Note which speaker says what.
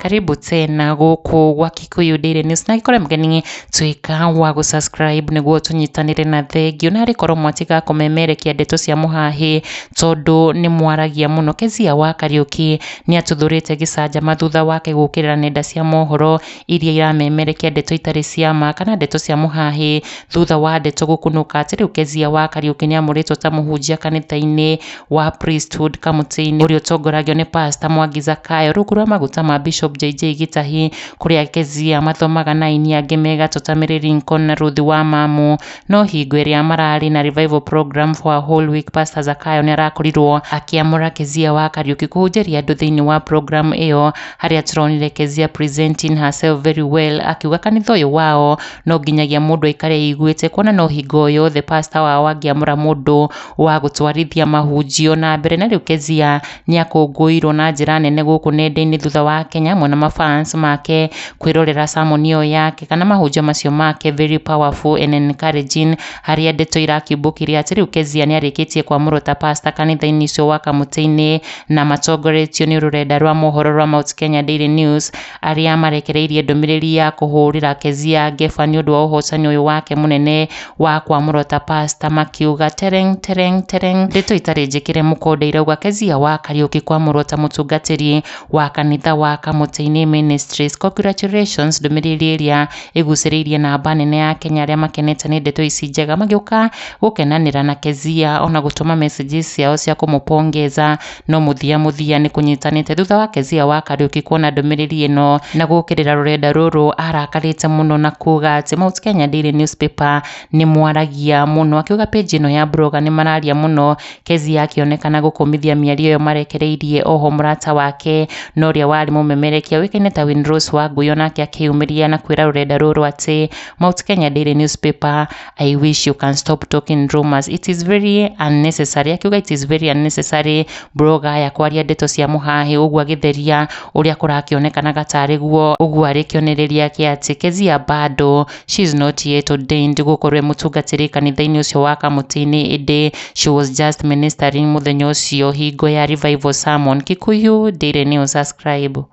Speaker 1: Karibu tena guku gwa Kikuyu Daily News na ikore mgeni twika wa gusubscribe niguo tunyitanire na thengio na rikorwo mwatiga kumemerekia ndeto cia muhahi tondu ni mwaragia muno. Keziah WA Kariuki ni atuthurite Gīcanjama thutha wake gukirira Nenda CIA Mohoro Iria iramemerekia Ndeto ITARĨ Ciama kana ndeto cia muhahi thutha wa Ndeto gukunuka ati riu Keziah WA Kariuki ni amurîtwo ta muhunjia Kanithaini WA priesthood Kamūtiini Ūrīa ūtongoragio ni pastor Mwangi Zakayo rungu rwa maguta ma Bishop JJ GITAHI kuria Keziah mathomaga na aini angi mega tutamiriri nkona ruthi wa mamu no hingo iria marari na revival program for a whole week. Pastor Zakayo ni arakorirwo akiamura Keziah WA Kariuki kuhunjiria andu thiini wa program iyo haria turonire Keziah presenting herself very well akiuga kanitha uyu wao no nginyagia mundu aikare iguite kuona no hingo yothe pastor wao angiamura mundu wa gutwarithia mahunjio na mbere. Na riu Keziah ni akunguirwo na njira nene guku nenda-ini thutha wa Kenya na mafans make kwirorera sermon iyo yake kana mahunjio macio make very powerful and encouraging haria ndeto irakimbukire ati riu Keziah ni arikitie kwamurwo ta pastor kanitha-ini ucio wa Kamūtiini na matongoretio ni rurenda rwa mohoro rwa Mount Kenya Daily News aria marekereirie ndumiriri ya kuhurira Keziah ngeba ni undu wa uhotani uyu wake munene wa kwamurwo ta pastor makiuga tereng tereng tereng. Ndeto ITARĨ njikire mukonde irauga Keziah WA Kariuki kwamurwo ta mutungatiri wa kanitha wa Kamūtiini Ministries. Congratulations ndumiriri iria iguciriirie namba nene ya Kenya aria makenete ni ndeto ici njega magiuka gukenanira na Keziah ona gutuma messages ciao cia kumupongeza no muthia ni kunyitanite thutha wa Keziah WA Kariuki kuona ndumiriri ino na gukirira rurenda ruru arakarite muno na kuga ati Mount Kenya Daily Newspaper ni mwaragia muno akiuga page ino ya blogger ni mararia muno Keziah akionekana gukumithia miario iyo marekereirie oho murata wake no ria wari mumemerekia wikaine ta Windrose wa Nguyo nake akiumiria na kwira rurenda ruru ati Mount Kenya Daily Newspaper, I wish you can stop talking rumors, it is very unnecessary. Akiuga it is very unnecessary blogger ya kwaria ndeto cia muhahi uguo agitheria uria kurakionekana gatari guo uguo arikioneriria ki ati Keziah bado she is not yet ordained gukorwe mutungatiri kanitha-ini ucio wa Kamūtiini indi she was just ministering muthenya ucio hingo ya revival sermon. Kikuyu Daily News, subscribe.